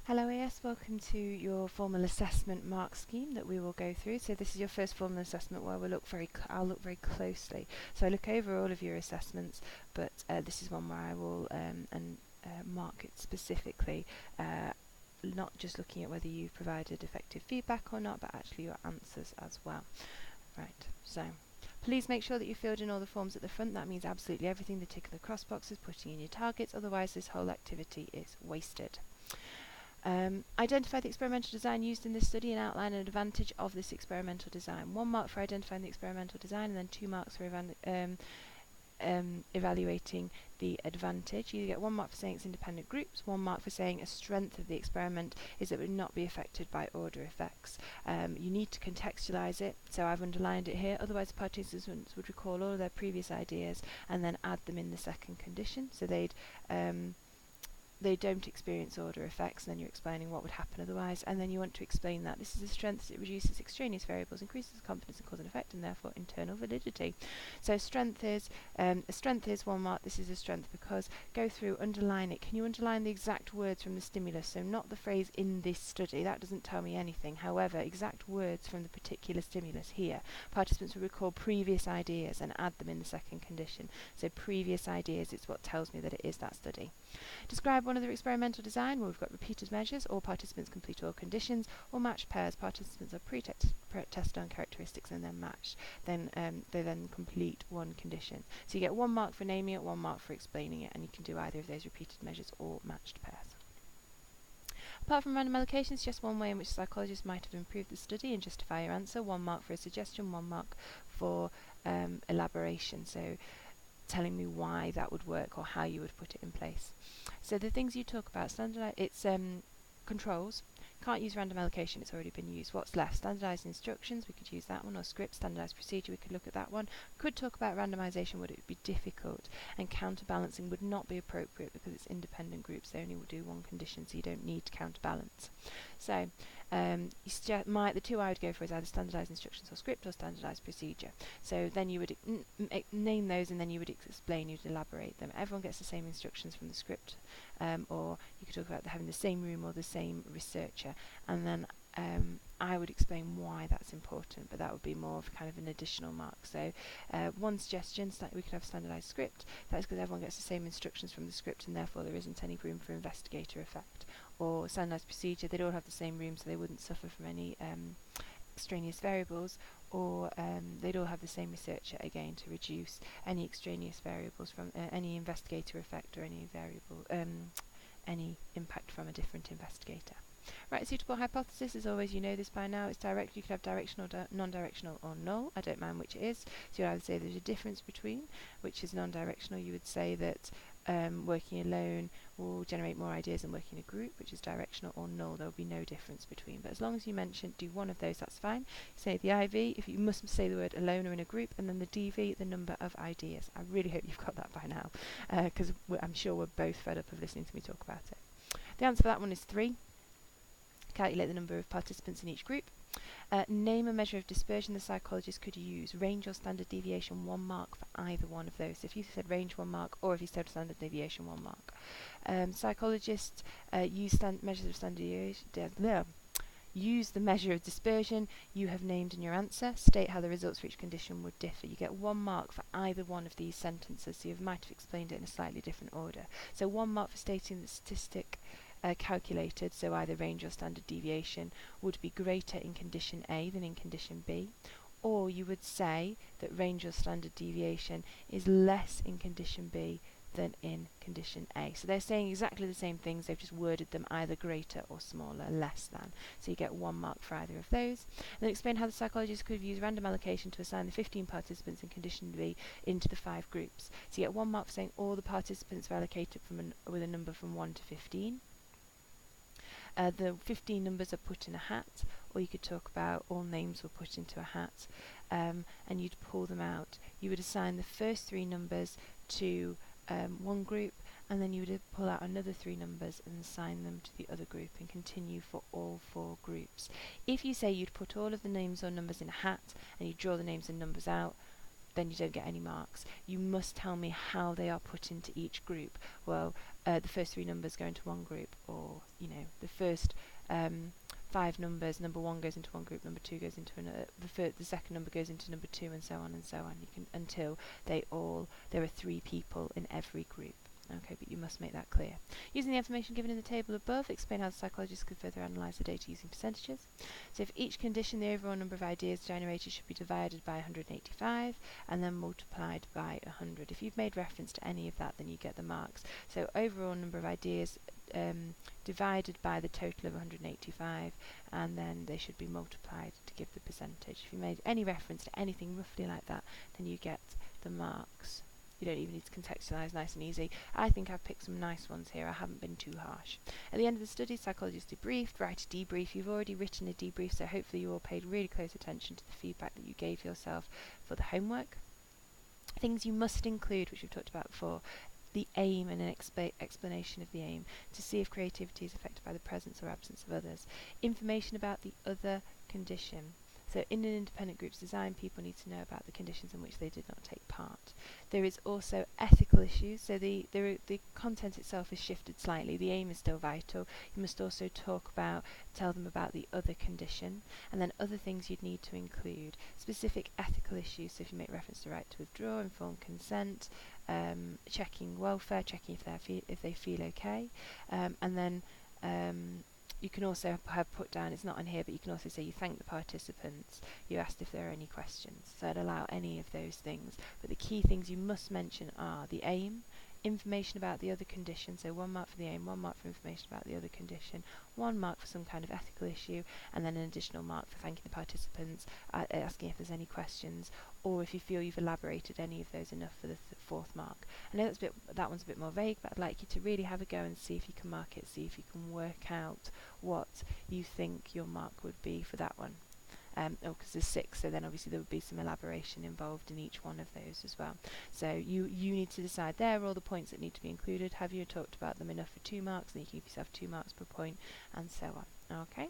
Hello AS, welcome to your formal assessment mark scheme that we will go through. So this is your first formal assessment where I'll look very closely. So I look over all of your assessments, but this is one where I will mark it specifically, not just looking at whether you've provided effective feedback or not, but actually your answers as well. Right, so please make sure that you filled in all the forms at the front. That means absolutely everything, the tick of the cross boxes, putting in your targets, otherwise this whole activity is wasted. Identify the experimental design used in this study and outline an advantage of this experimental design. 1 mark for identifying the experimental design and then 2 marks for evaluating the advantage. You get 1 mark for saying it's independent groups, 1 mark for saying a strength of the experiment is that it would not be affected by order effects. You need to contextualise it, so I've underlined it here, otherwise participants would recall all of their previous ideas and then add them in the second condition, so they don't experience order effects, and then you're explaining what would happen otherwise, and then you want to explain that this is a strength, it reduces extraneous variables, increases confidence in cause and effect, and therefore internal validity. So a strength is 1 mark. This is a strength because, go through, underline it. Can you underline the exact words from the stimulus? So not the phrase in this study, that doesn't tell me anything. However, exact words from the particular stimulus here. Participants will recall previous ideas and add them in the second condition. So previous ideas is what tells me that it is that study. Describe one of the experimental design. Well, we've got repeated measures. All participants complete all conditions. Or matched pairs. Participants are pre-tested on characteristics and then matched. Then they then complete one condition. So you get 1 mark for naming it, 1 mark for explaining it, and you can do either of those repeated measures or matched pairs. Apart from random allocations, just one way in which psychologists might have improved the study and justify your answer. 1 mark for a suggestion, 1 mark for elaboration. So telling me why that would work or how you would put it in place. So the things you talk about, it's controls. Can't use random allocation, it's already been used. What's left? Standardized instructions, we could use that one, or script, standardized procedure, we could look at that one. Could talk about randomization, would it be difficult? And counterbalancing would not be appropriate because it's independent groups, they only will do one condition, so you don't need to counterbalance. So the 2 I would go for is either standardized instructions or script, or standardized procedure. So then you would name those, and then you would explain, you'd elaborate them. Everyone gets the same instructions from the script, or you could talk about having the same room or the same researcher, and then I would explain why that's important, but that would be more of kind of an additional mark. So one suggestion, we could have standardized script. That's because everyone gets the same instructions from the script, and therefore there isn't any room for investigator effect. Or standardized procedure, they'd all have the same room, so they wouldn't suffer from any extraneous variables, or they'd all have the same researcher, again, to reduce any extraneous variables from any investigator effect or any any impact from a different investigator. Right, suitable hypothesis, as always, you know this by now, it's direct. You could have directional, non-directional, or null. I don't mind which it is. So you'd either say there's a difference between, which is non-directional. You would say that working alone will generate more ideas than working in a group, which is directional, or null. There will be no difference between. But as long as you do one of those, that's fine. Say the IV, if you must say the word alone or in a group, and then the DV, the number of ideas. I really hope you've got that by now, because I'm sure we're both fed up of listening to me talk about it. The answer for that one is 3. Calculate the number of participants in each group. Name a measure of dispersion the psychologist could use. Range or standard deviation, 1 mark for either one of those. So if you said range, 1 mark, or if you said standard deviation, 1 mark. Psychologists use measures of standard deviation. Use the measure of dispersion you have named in your answer. State how the results for each condition would differ. You get 1 mark for either one of these sentences, so you might have explained it in a slightly different order. So 1 mark for stating the statistic calculated, so either range or standard deviation, would be greater in condition A than in condition B. Or you would say that range or standard deviation is less in condition B than in condition A. So they're saying exactly the same things, they've just worded them either greater or smaller, less than. So you get 1 mark for either of those. And then explain how the psychologist could have used random allocation to assign the 15 participants in condition B into the 5 groups. So you get 1 mark for saying all the participants were allocated with a number from 1 to 15. The 15 numbers are put in a hat, or you could talk about all names were put into a hat, and you'd pull them out. You would assign the first 3 numbers to one group, and then you would pull out another 3 numbers and assign them to the other group, and continue for all 4 groups. If you say you'd put all of the names or numbers in a hat and you draw the names and numbers out, then you don't get any marks. You must tell me how they are put into each group. Well, the first 3 numbers go into one group, or the first 5 numbers, number 1 goes into one group, number 2 goes into another, the second number goes into number 2, and so on and so on. You can, until there are 3 people in every group. Okay, but you must make that clear. Using the information given in the table above, explain how the psychologist could further analyse the data using percentages. So for each condition, the overall number of ideas generated should be divided by 185 and then multiplied by 100. If you've made reference to any of that, then you get the marks. So overall number of ideas divided by the total of 185, and then they should be multiplied to give the percentage. If you made any reference to anything roughly like that, then you get the marks. You don't even need to contextualise, nice and easy. I think I've picked some nice ones here. I haven't been too harsh. At the end of the study, psychologists debriefed. Write a debrief. You've already written a debrief, so hopefully you all paid really close attention to the feedback that you gave yourself for the homework. Things you must include, which we've talked about before: the aim and an explanation of the aim, to see if creativity is affected by the presence or absence of others. Information about the other condition. So in an independent group's design, people need to know about the conditions in which they did not take part. There is also ethical issues, so the content itself is shifted slightly. The aim is still vital. You must also tell them about the other condition, and then other things you'd need to include. Specific ethical issues, so if you make reference to right to withdraw, informed consent, checking welfare, checking if they feel okay, and then you can also have put down, it's not on here, but you can also say you thank the participants, you asked if there are any questions. So I'd allow any of those things. But the key things you must mention are the aim, information about the other condition, so 1 mark for the aim, 1 mark for information about the other condition, 1 mark for some kind of ethical issue, and then an additional mark for thanking the participants, asking if there's any questions, or if you feel you've elaborated any of those enough for the 4th mark. I know that one's a bit more vague, but I'd like you to really have a go and see if you can mark it, see if you can work out what you think your mark would be for that one. Because there's 6, so then obviously there would be some elaboration involved in each one of those as well. So you need to decide, there are all the points that need to be included. Have you talked about them enough for 2 marks? Then you can give yourself 2 marks per point, and so on. Okay.